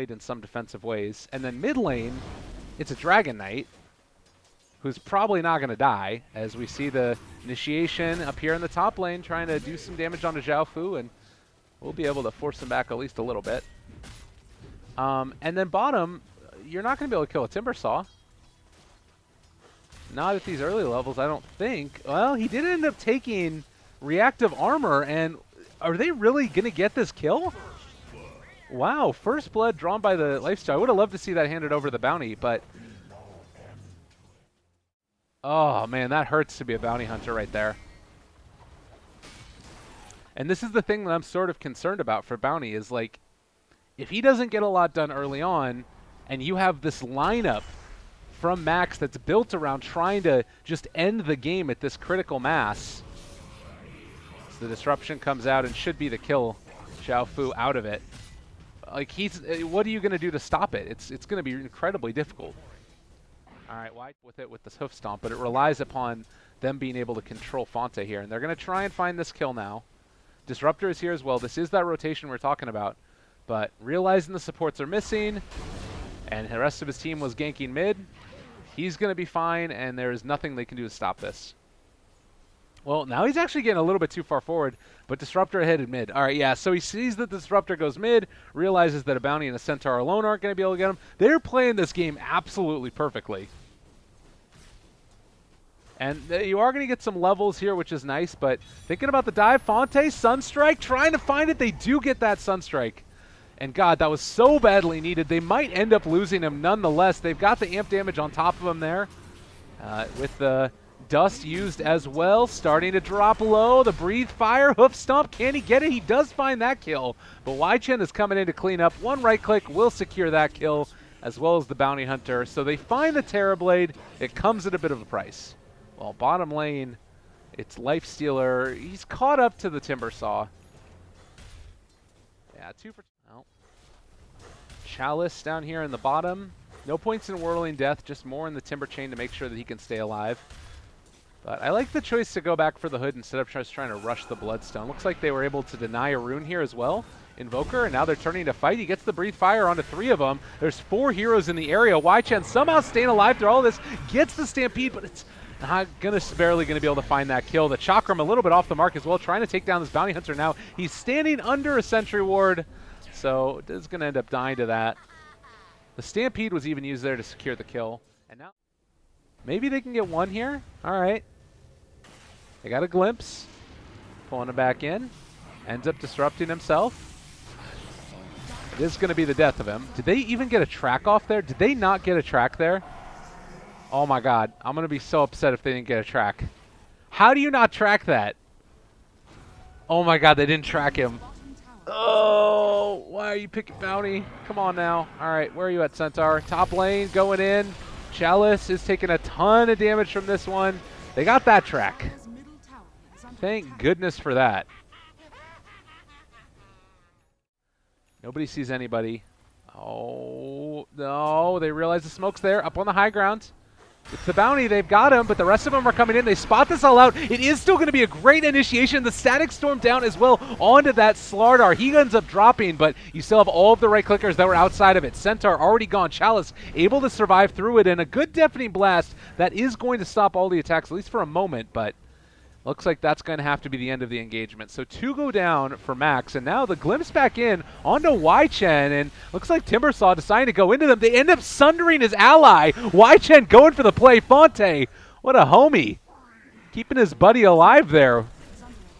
played in some defensive ways. And then mid lane, it's a Dragon Knight, who's probably not going to die, as we see the initiation up here in the top lane trying to do some damage onto Xiaofu, and we'll be able to force him back at least a little bit. And then bottom, you're not going to be able to kill a Timber Saw. Not at these early levels, I don't think. Well, he did end up taking reactive armor, and are they really going to get this kill? Wow, first blood drawn by the Lifesteal. I would have loved to see that handed over to the bounty, but... oh, man, that hurts to be a bounty hunter right there. And this is the thing that I'm sort of concerned about for bounty is, like, if he doesn't get a lot done early on, and you have this lineup from Max that's built around trying to just end the game at this critical mass. So the disruption comes out and should be the kill Xiaofu out of it. Like, what are you going to do to stop it? It's going to be incredibly difficult. All right, why with it with this hoof stomp, but it relies upon them being able to control Fonte here, and they're going to try and find this kill now. Disruptor is here as well. This is that rotation we're talking about, but realizing the supports are missing, and the rest of his team was ganking mid, he's going to be fine, and there is nothing they can do to stop this. Well, now he's actually getting a little bit too far forward, but Disruptor headed mid. All right, yeah, so he sees that the Disruptor goes mid, realizes that a Bounty and a Centaur alone aren't going to be able to get him. They're playing this game absolutely perfectly. And you are going to get some levels here, which is nice, but thinking about the dive, Fonte, Sunstrike, trying to find it. They do get that Sunstrike. And God, that was so badly needed. They might end up losing him nonetheless. They've got the amp damage on top of him there. With the dust used as well. Starting to drop low. The breathe fire. Hoof stomp. Can he get it? He does find that kill. But Ychen is coming in to clean up. One right click will secure that kill, as well as the bounty hunter. So they find the Terrorblade. It comes at a bit of a price. Well, bottom lane, it's Lifestealer. He's caught up to the Timber Saw. Yeah, 2 for... well. Chalice down here in the bottom. No points in Whirling Death, just more in the Timber Chain to make sure that he can stay alive. But I like the choice to go back for the Hood instead of just trying to rush the Bloodstone. Looks like they were able to deny a rune here as well. Invoker, and now they're turning to fight. He gets the Breathe Fire onto 3 of them. There's 4 heroes in the area. Ychen somehow staying alive through all this. Gets the Stampede, but it's not barely going to be able to find that kill. The Chakram a little bit off the mark as well, trying to take down this Bounty Hunter now. He's standing under a Sentry Ward, so it's going to end up dying to that. The Stampede was even used there to secure the kill. And now maybe they can get one here. All right. They got a glimpse. Pulling him back in. Ends up disrupting himself. It is going to be the death of him. Did they even get a track off there? Did they not get a track there? Oh my God. I'm going to be so upset if they didn't get a track. How do you not track that? Oh my God, they didn't track him. Oh, why are you picking Bounty? Come on now. All right, where are you at, Centaur? Top lane, going in. Chalice is taking a ton of damage from this one. They got that track. Thank goodness for that. Nobody sees anybody. Oh, no, they realize the smoke's there, up on the high ground. It's the Bounty, they've got him, but the rest of them are coming in. They spot this all out. It is still going to be a great initiation. The Static Storm down as well onto that Slardar. He ends up dropping, but you still have all of the right clickers that were outside of it. Centaur already gone. Chalice able to survive through it, and a good Deafening Blast that is going to stop all the attacks, at least for a moment, but looks like that's going to have to be the end of the engagement. So 2 go down for Max, and now the glimpse back in onto Ychen, and looks like Timbersaw deciding to go into them. They end up sundering his ally. Ychen going for the play. Fonte, what a homie. Keeping his buddy alive there.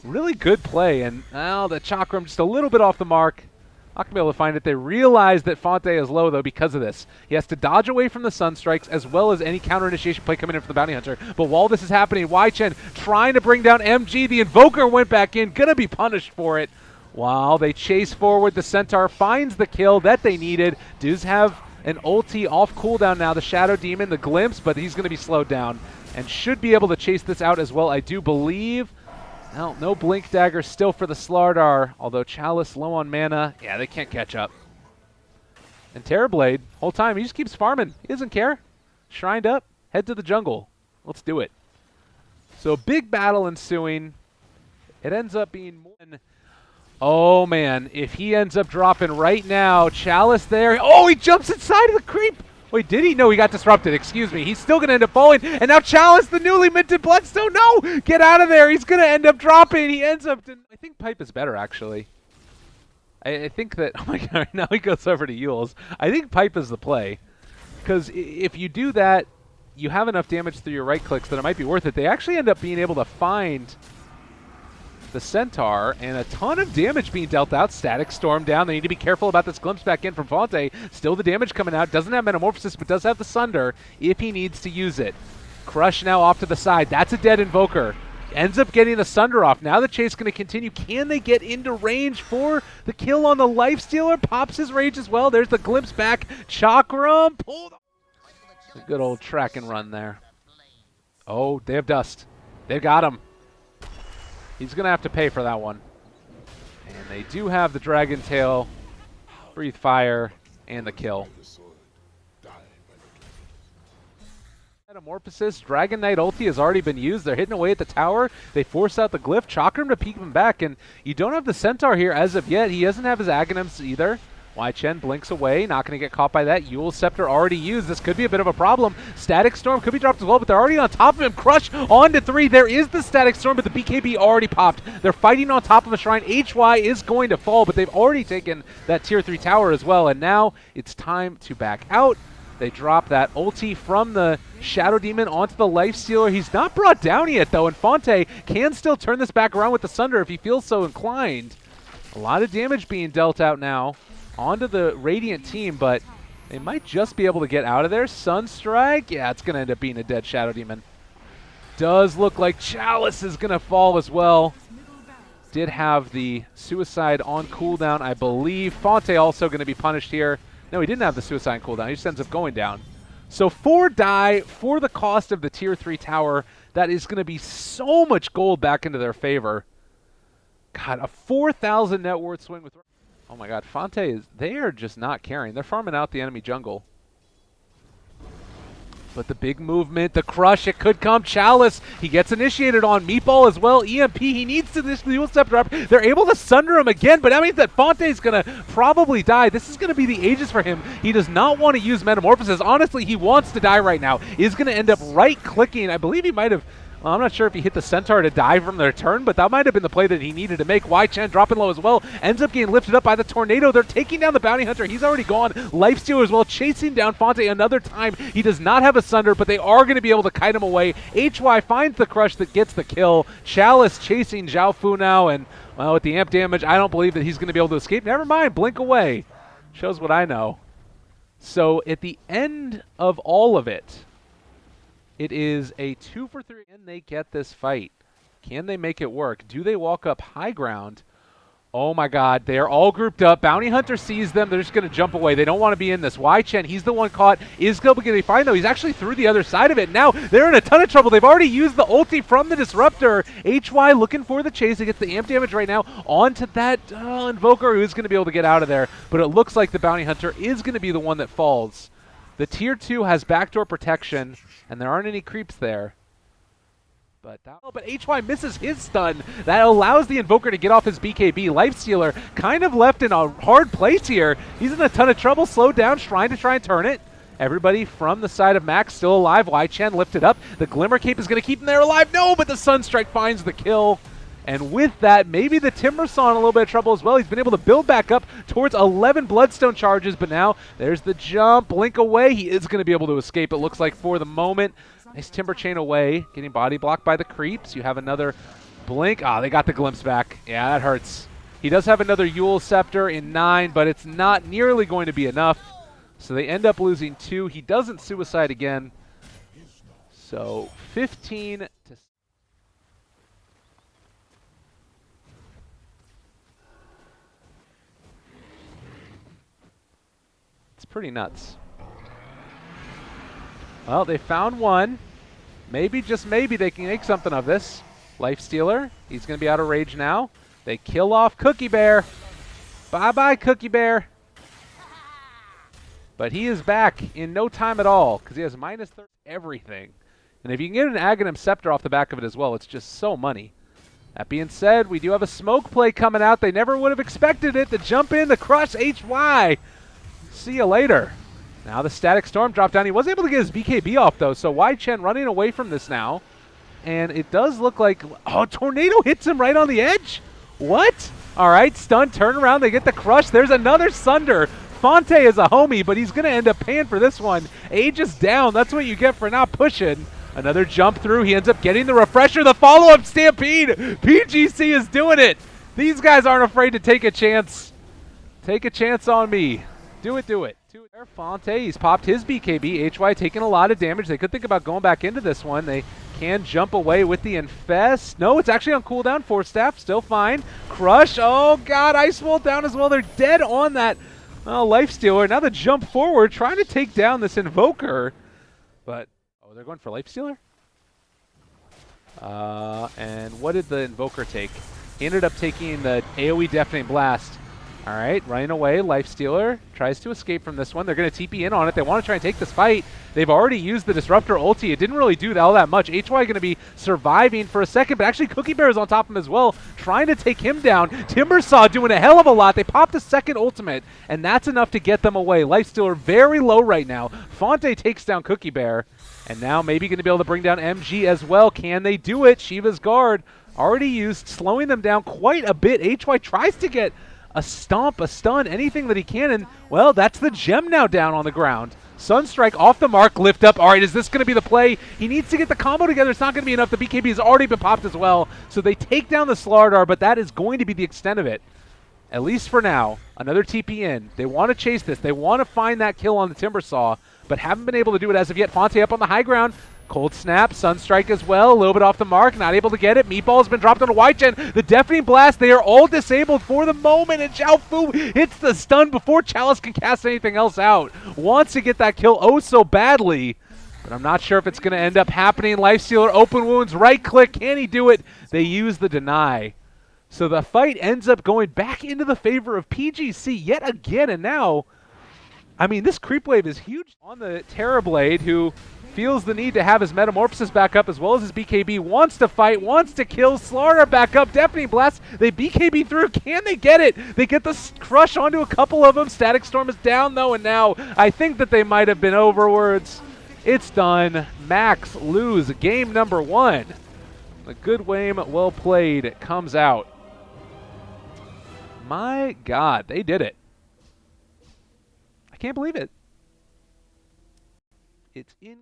Really good play, and now the Chakram just a little bit off the mark. Not going to be able to find it. They realize that Fonte is low, though, because of this. He has to dodge away from the Sunstrikes, as well as any counter-initiation play coming in from the Bounty Hunter. But while this is happening, Ychen trying to bring down MG. The Invoker went back in. Going to be punished for it. While they chase forward, the Centaur finds the kill that they needed. Does have an ulti off cooldown now. The Shadow Demon, the Glimpse, but he's going to be slowed down. And should be able to chase this out as well, I do believe. Well, no Blink Dagger still for the Slardar, although Chalice low on mana. Yeah, they can't catch up. And Terrorblade, whole time, he just keeps farming. He doesn't care. Shrined up, head to the jungle. Let's do it. So big battle ensuing. It ends up being more than Oh, man. If he ends up dropping right now, Chalice there. Oh, he jumps inside of the creep. Wait, did he? No, he got disrupted. Excuse me. He's still going to end up falling. And now Chalice, the newly minted Bloodstone. No! Get out of there. He's going to end up dropping. He ends up... I think Pipe is better, actually. I think that... Oh, my God. Now he goes over to Yules. I think Pipe is the play. Because if you do that, you have enough damage through your right clicks that it might be worth it. They actually end up being able to find the Centaur, and a ton of damage being dealt out. Static Storm down. They need to be careful about this glimpse back in from Fonte. Still the damage coming out. Doesn't have Metamorphosis, but does have the Sunder if he needs to use it. Crush now off to the side. That's a dead Invoker. Ends up getting the Sunder off. Now the chase going to continue. Can they get into range for the kill on the Lifestealer? Pops his rage as well. There's the glimpse back. Chakram pulled. A good old track and run there. Oh, they have Dust. They've got him. He's going to have to pay for that one. And they do have the Dragon Tail, Breathe Fire, and the kill. Metamorphosis, Dragon Knight ulti has already been used. They're hitting away at the tower. They force out the Glyph. Chakram to peek him back, and you don't have the Centaur here as of yet. He doesn't have his Aghanims either. Y.chen blinks away, not going to get caught by that. Yule's Scepter already used. This could be a bit of a problem. Static Storm could be dropped as well, but they're already on top of him. Crush on to 3. There is the Static Storm, but the BKB already popped. They're fighting on top of a shrine. HY is going to fall, but they've already taken that tier 3 tower as well, and now it's time to back out. They drop that ulti from the Shadow Demon onto the Lifestealer. He's not brought down yet, though, and Fonte can still turn this back around with the Sunder if he feels so inclined. A lot of damage being dealt out now onto the Radiant team, but they might just be able to get out of there. Sunstrike, yeah, it's going to end up being a dead Shadow Demon. Does look like Chalice is going to fall as well. Did have the Suicide on cooldown, I believe. Fonte also going to be punished here. No, he didn't have the Suicide on cooldown. He just ends up going down. So 4 die for the cost of the tier 3 tower. That is going to be so much gold back into their favor. God, a 4,000 net worth swing with... Oh my God, Fonte is... They are just not caring. They're farming out the enemy jungle. But the big movement, the crush, it could come. Chalice, he gets initiated on. Meatball as well. EMP, he needs to this dual step drop. They're able to Sunder him again, but that means that Fonte is going to probably die. This is going to be the Aegis for him. He does not want to use Metamorphosis. Honestly, he wants to die right now. He's going to end up right-clicking. I believe he might have... Well, I'm not sure if he hit the Centaur to die from their turn, but that might have been the play that he needed to make. Y.chen dropping low as well. Ends up getting lifted up by the Tornado. They're taking down the Bounty Hunter. He's already gone. Lifestealer as well, chasing down Fonte another time. He does not have a Sunder, but they are going to be able to kite him away. HY finds the crush that gets the kill. Chalice chasing Xiaofu now, and, well, with the amp damage, I don't believe that he's going to be able to escape. Never mind, blink away. Shows what I know. So, at the end of all of it, it is a 2 for 3. Can they get this fight? Can they make it work? Do they walk up high ground? Oh my God, they are all grouped up. Bounty Hunter sees them. They're just going to jump away. They don't want to be in this. Y.chen, he's the one caught. Is going to be fine, though. He's actually through the other side of it. Now they're in a ton of trouble. They've already used the ulti from the Disruptor. HY looking for the chase. He gets the amp damage right now onto that Invoker, who's going to be able to get out of there. But it looks like the Bounty Hunter is going to be the one that falls. The tier 2 has backdoor protection, and there aren't any creeps there. But HY misses his stun. That allows the Invoker to get off his BKB. Lifestealer kind of left in a hard place here. He's in a ton of trouble. Slowed down, trying to try and turn it. Everybody from the side of Max still alive. Y.chen lifted up. The Glimmer Cape is going to keep him there alive. No, but the Sunstrike finds the kill. And with that, maybe the Timber saw in a little bit of trouble as well. He's been able to build back up towards 11 Bloodstone charges, but now there's the jump. Blink away. He is going to be able to escape, it looks like, for the moment. Nice Timber chain away, getting body blocked by the creeps. You have another blink. Ah, they got the glimpse back. Yeah, that hurts. He does have another Yule's Scepter in 9, but it's not nearly going to be enough. So they end up losing 2. He doesn't suicide again. So 15 to... It's pretty nuts. Well, they found one. Maybe, just maybe, they can make something of this. Lifestealer, he's going to be out of rage now. They kill off Cookie Bear. Bye-bye, Cookie Bear. But he is back in no time at all, because he has minus 30 everything. And if you can get an Aghanim Scepter off the back of it as well, it's just so money. That being said, we do have a smoke play coming out. They never would have expected it. The jump in, the crush, HY. See you later. Now the static storm dropped down. He wasn't able to get his BKB off, though, so ychen running away from this now. And it does look like, oh, tornado hits him right on the edge. What? All right, stun, turn around, they get the crush. There's another Sunder. Fonte is a homie, but he's going to end up paying for this one. Age is down. That's what you get for not pushing. Another jump through. He ends up getting the refresher. The follow-up stampede. PGC is doing it. These guys aren't afraid to take a chance. Take a chance on me. Do it, do it. Fonte, he's popped his BKB. HY taking a lot of damage. They could think about going back into this one. They can jump away with the Infest. No, it's actually on cooldown. Force Staff, still fine. Crush. Oh, God. Ice Wall down as well. They're dead on that Lifestealer. Now the jump forward, trying to take down this Invoker. But, oh, they're going for Lifestealer? And what did the Invoker take? He ended up taking the AoE Deafening Blast. All right, running away. Lifestealer tries to escape from this one. They're going to TP in on it. They want to try and take this fight. They've already used the Disruptor ulti. It didn't really do all that much. HY going to be surviving for a second, but actually Cookie Bear is on top of him as well, trying to take him down. Timbersaw doing a hell of a lot. They popped a second ultimate, and that's enough to get them away. Lifestealer very low right now. Fonte takes down Cookie Bear, and now maybe going to be able to bring down MG as well. Can they do it? Shiva's Guard already used, slowing them down quite a bit. HY tries to get a stomp, a stun, anything that he can, and, well, that's the gem now down on the ground. Sunstrike off the mark, lift up. All right, is this going to be the play? He needs to get the combo together. It's not going to be enough. The BKB has already been popped as well, so they take down the Slardar, but that is going to be the extent of it, at least for now. Another TP in. They want to chase this. They want to find that kill on the Timbersaw, but haven't been able to do it as of yet. Fonte up on the high ground. Cold Snap, Sunstrike as well, a little bit off the mark, not able to get it. Meatball has been dropped onto ychen. The Deafening Blast, they are all disabled for the moment, and Xiaofu hits the stun before Chalice can cast anything else out. Wants to get that kill oh so badly, but I'm not sure if it's going to end up happening. Lifestealer, open wounds, right click, can he do it? They use the deny. So the fight ends up going back into the favor of PGC yet again, and now, I mean, this creep wave is huge on the Terrorblade, who feels the need to have his Metamorphosis back up as well as his BKB, wants to fight, wants to kill, Slardar back up, Deafening Blast, they BKB through, can they get it? They get the crush onto a couple of them, Static Storm is down though, and now I think that they might have been overwards. It's done. Max lose game number 1. A good game, well played, comes out. My God, they did it. I can't believe it. It's in